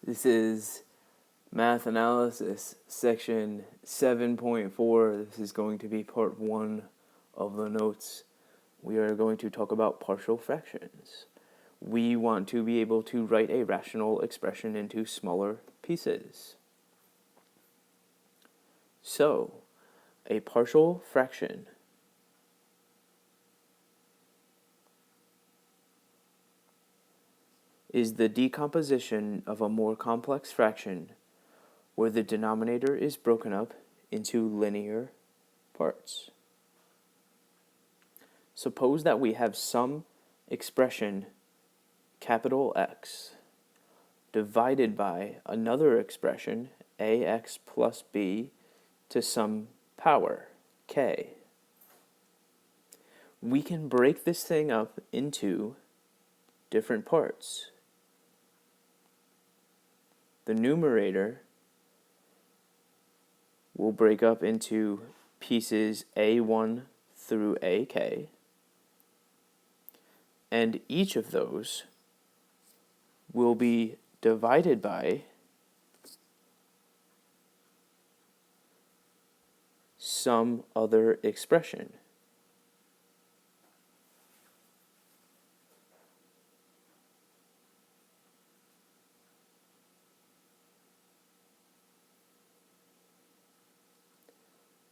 This is Math Analysis, Section 7.4. This is going to be part 1 of the notes. We are going to talk about partial fractions. We want to be able to write a rational expression into smaller pieces. So, a partial fraction is the decomposition of a more complex fraction where the denominator is broken up into linear parts. Suppose that we have some expression, capital X, divided by another expression, ax plus b, to some power, k. We can break this thing up into different parts. The numerator will break up into pieces a1 through ak, and each of those will be divided by some other expression.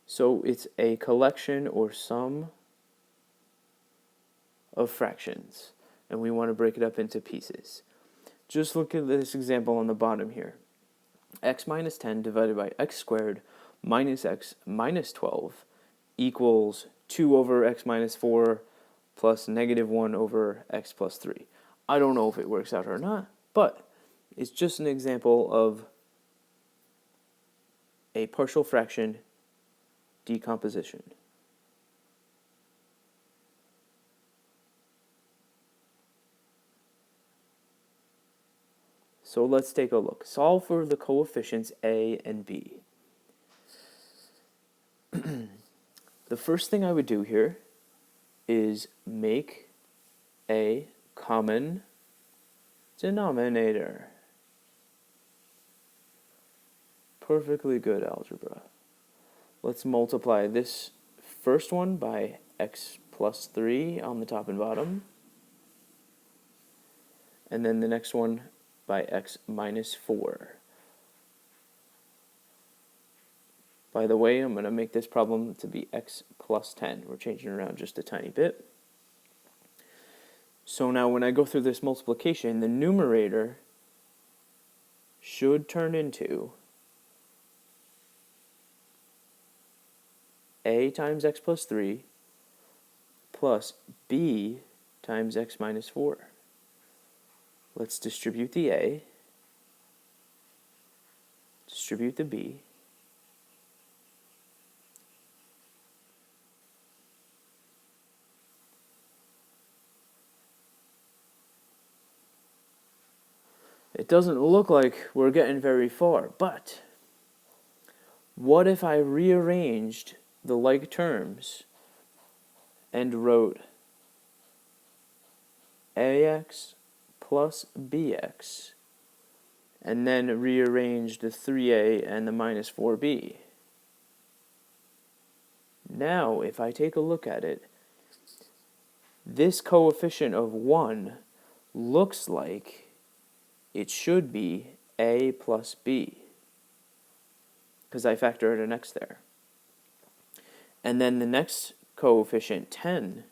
So it's a collection or sum of fractions, and we want to break it up into pieces. Just look at this example on the bottom here. X minus 10 divided by x squared minus x minus 12 equals 2 over x minus 4 plus negative 1 over x plus 3. I don't know if it works out or not, but it's just an example of a partial fraction decomposition. So let's take a look. Solve for the coefficients a and b. The first thing I would do here is make a common denominator. Perfectly good algebra. Let's multiply this first one by x plus 3 on the top and bottom, and then the next one by x minus 4. By the way, I'm going to make this problem to be x plus 10. We're changing it around just a tiny bit. So now when I go through this multiplication, the numerator should turn into a times x plus 3 plus b times x minus 4. Let's distribute the a, distribute the b, it doesn't look like we're getting very far, but what if I rearranged the like terms and wrote ax plus bx and then rearranged the 3a and the minus 4b? Now, if I take a look at it, this coefficient of 1 looks like it should be a plus b, because I factored an x there. And then the next coefficient, 10,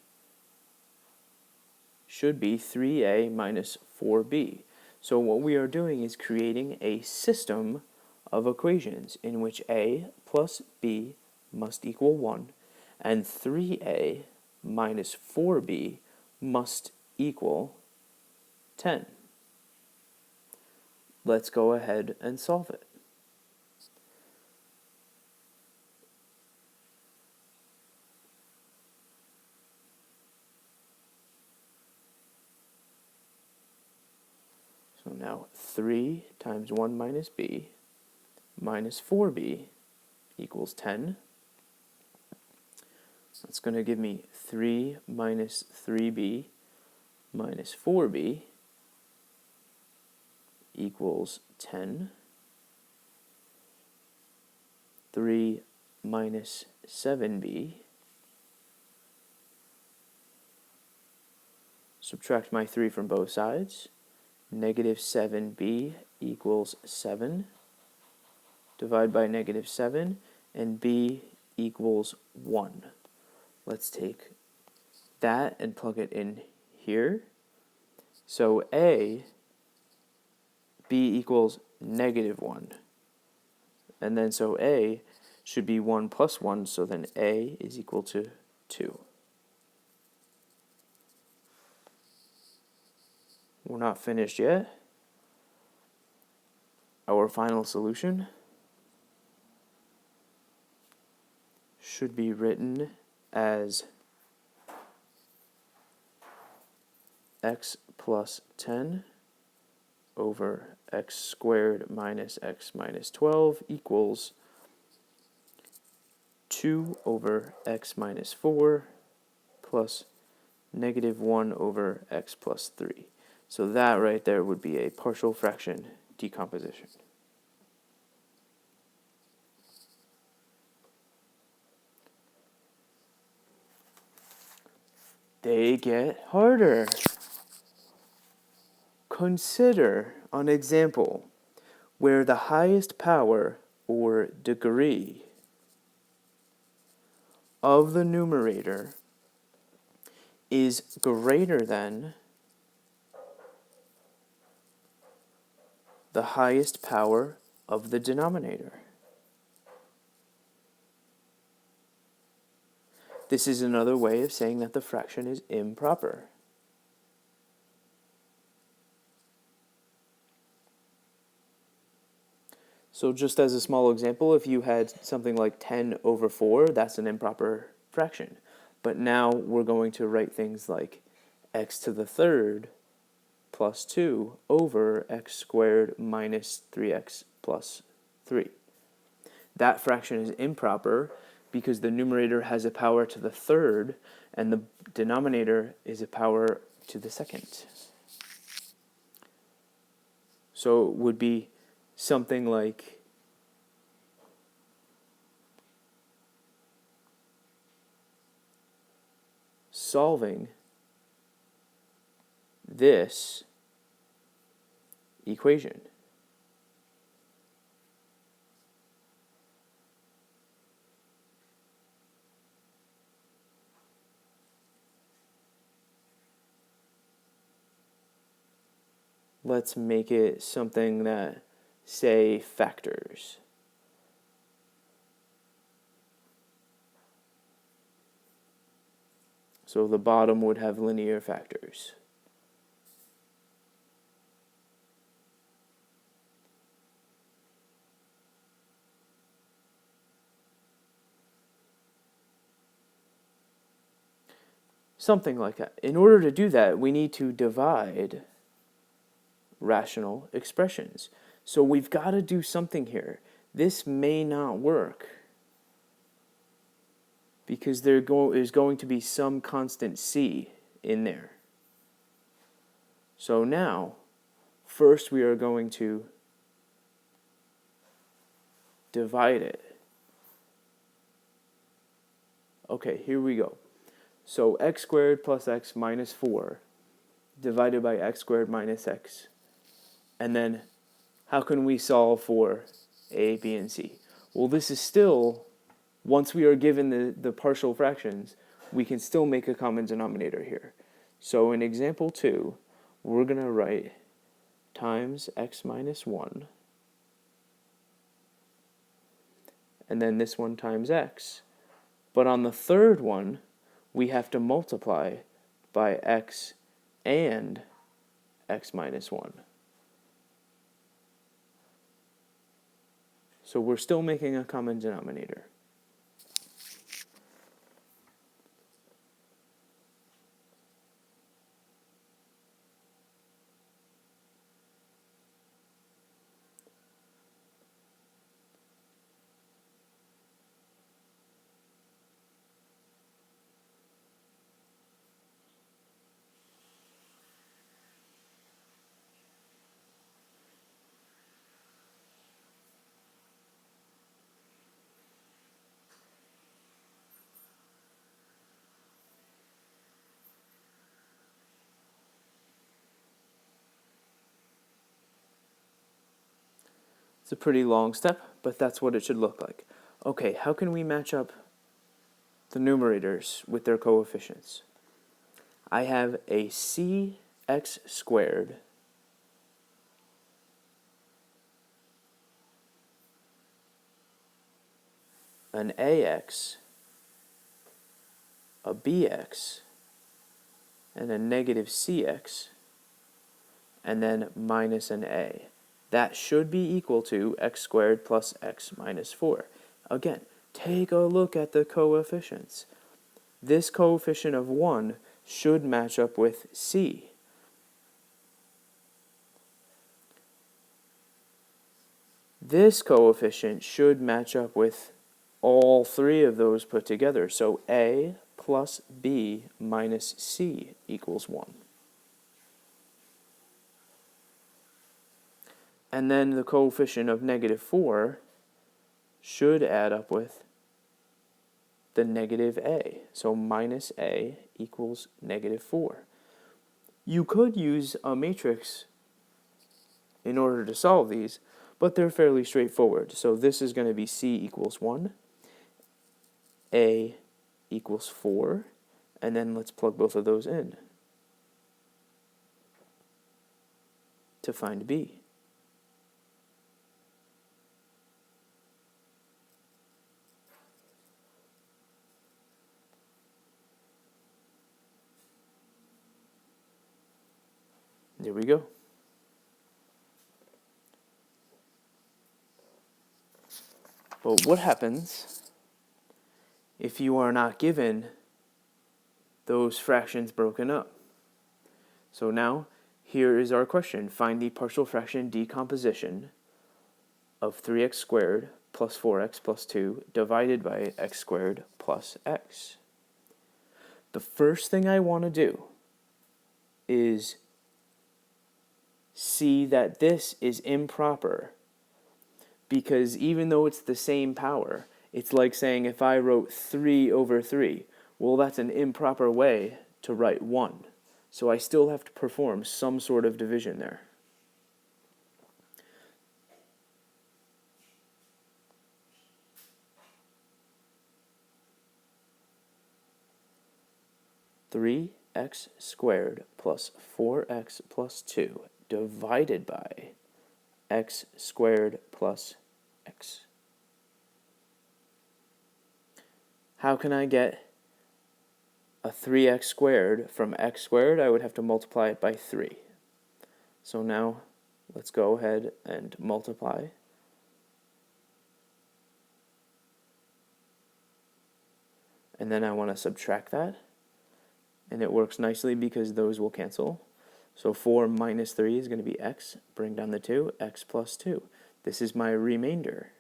should be 3a minus 4b. So what we are doing is creating a system of equations in which a plus b must equal 1, and 3a minus 4b must equal 10. Let's go ahead and solve it. So now 3 times 1 minus b minus 4b equals 10. That's going to give me 3 minus 3b minus 4b equals 10. 3 minus 7b. Subtract my 3 from both sides. Negative 7b equals 7. Divide by negative 7, and b equals 1. Let's take that and plug it in here. So b equals negative 1. And then so a should be 1 plus 1, so then a is equal to 2. We're not finished yet. Our final solution should be written as x plus 10 over x squared minus x minus 12 equals 2 over x minus 4 plus negative 1 over x plus 3. So that right there would be a partial fraction decomposition. They get harder. Consider an example where the highest power or degree of the numerator is greater than the highest power of the denominator. This is another way of saying that the fraction is improper. So just as a small example, if you had something like 10 over 4, that's an improper fraction. But now we're going to write things like x to the third plus 2 over x squared minus 3x plus 3. That fraction is improper because the numerator has a power to the third and the denominator is a power to the second. So it would be something like solving this equation. Let's make it something that, say, factors. So the bottom would have linear factors. Something like that. In order to do that, we need to divide rational expressions. So we've got to do something here. This may not work because there is going to be some constant c in there. So now, first we are going to divide it. Okay, here we go. So x squared plus x minus 4 divided by x squared minus x. And then how can we solve for a, b, and c? Well, this is still, once we are given the partial fractions, we can still make a common denominator here. So in example 2, we're going to write times x minus 1, and then this one times x. But on the third one, we have to multiply by x and x minus 1. So we're still making a common denominator. It's a pretty long step, but that's what it should look like. Okay, how can we match up the numerators with their coefficients? I have a cx squared an ax, a bx, and a negative cx, and then minus an a. That should be equal to x squared plus x minus 4. Again, take a look at the coefficients. This coefficient of 1 should match up with c. This coefficient should match up with all three of those put together. So a plus b minus c equals 1. And then the coefficient of negative 4 should add up with the negative a. So minus a equals negative 4. You could use a matrix in order to solve these, but they're fairly straightforward. So this is going to be c equals 1, a equals 4, and then let's plug both of those in to find b. There we go. But what happens if you are not given those fractions broken up? So now, here is our question. Find the partial fraction decomposition of 3x squared plus 4x plus 2 divided by x squared plus x. The first thing I want to do is see that this is improper, because even though it's the same power, it's like saying if I wrote 3 over 3, well, that's an improper way to write 1. So I still have to perform some sort of division there. Three x squared plus 4x plus 2 divided by x squared plus x. How can I get a 3x squared from x squared? I would have to multiply it by 3. So now let's go ahead and multiply. And then I want to subtract that. And it works nicely because those will cancel. So 4 minus 3 is going to be x. Bring down the 2, x plus 2. This is my remainder.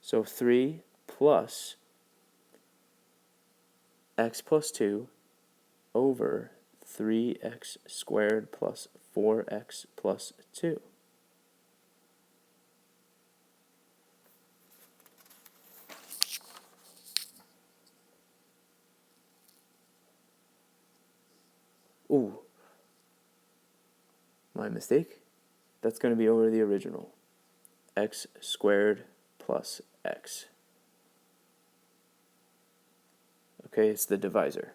So 3 plus x plus 2 over 3x squared plus 4x plus 2. Ooh, my mistake. That's going to be over the original. X squared plus x. Okay, it's the divisor.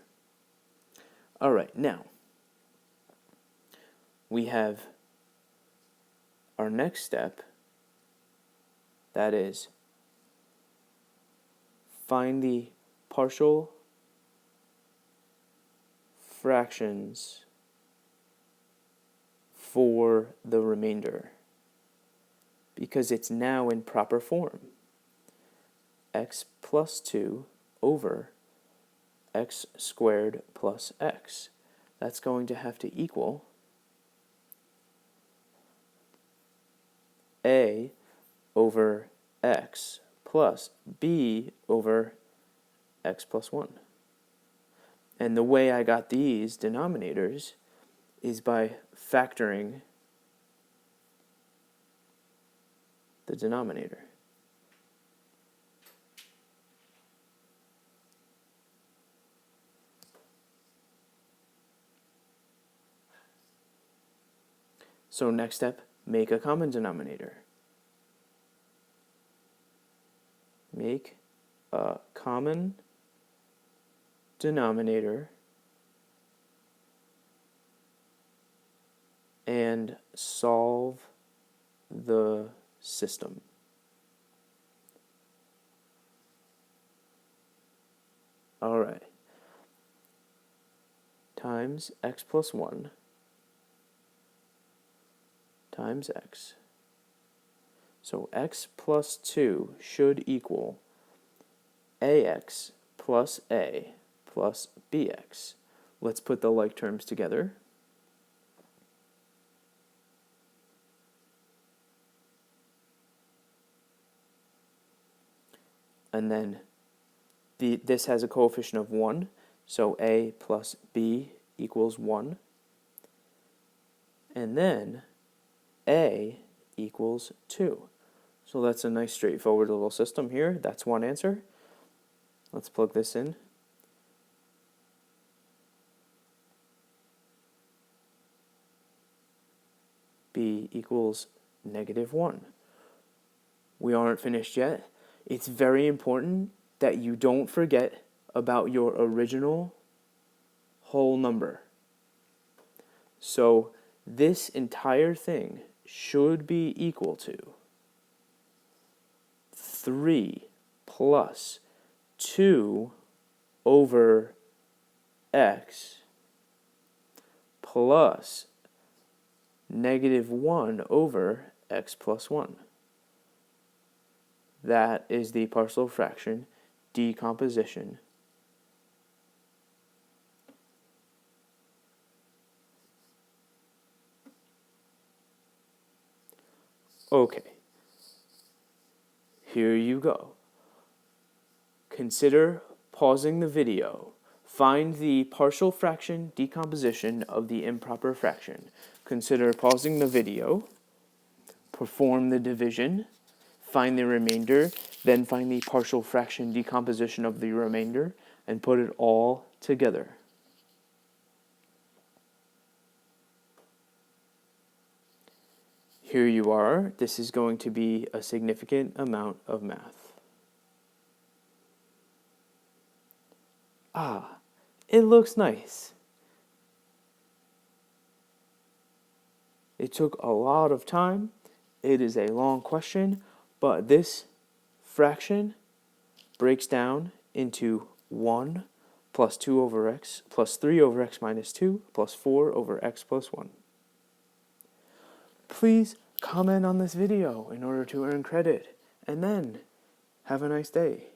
All right, now we have our next step. That is, find the partial fractions for the remainder, because it's now in proper form. X plus 2 over x squared plus x. That's going to have to equal a over x plus b over x plus 1. And the way I got these denominators is by factoring the denominator. So next step, make a common denominator. Make a common denominator and solve the system. All right. Times x plus 1 times x. So x plus 2 should equal ax plus a plus bx. Let's put the like terms together. And then this has a coefficient of 1, so a plus b equals 1. And then a equals 2. So that's a nice straightforward little system here. That's one answer. Let's plug this in. B equals -1. We aren't finished yet. It's very important that you don't forget about your original whole number. So this entire thing should be equal to 3 plus 2 over x plus -1 over x plus 1. That is the partial fraction decomposition. Okay, here you go. Consider pausing the video. Find the partial fraction decomposition of the improper fraction. Consider pausing the video, perform the division, find the remainder, then find the partial fraction decomposition of the remainder, and put it all together. Here you are. This is going to be a significant amount of math. Ah, it looks nice. It took a lot of time. It is a long question, but this fraction breaks down into 1 plus 2 over x plus 3 over x minus 2 plus 4 over x plus 1. Please comment on this video in order to earn credit, and then have a nice day.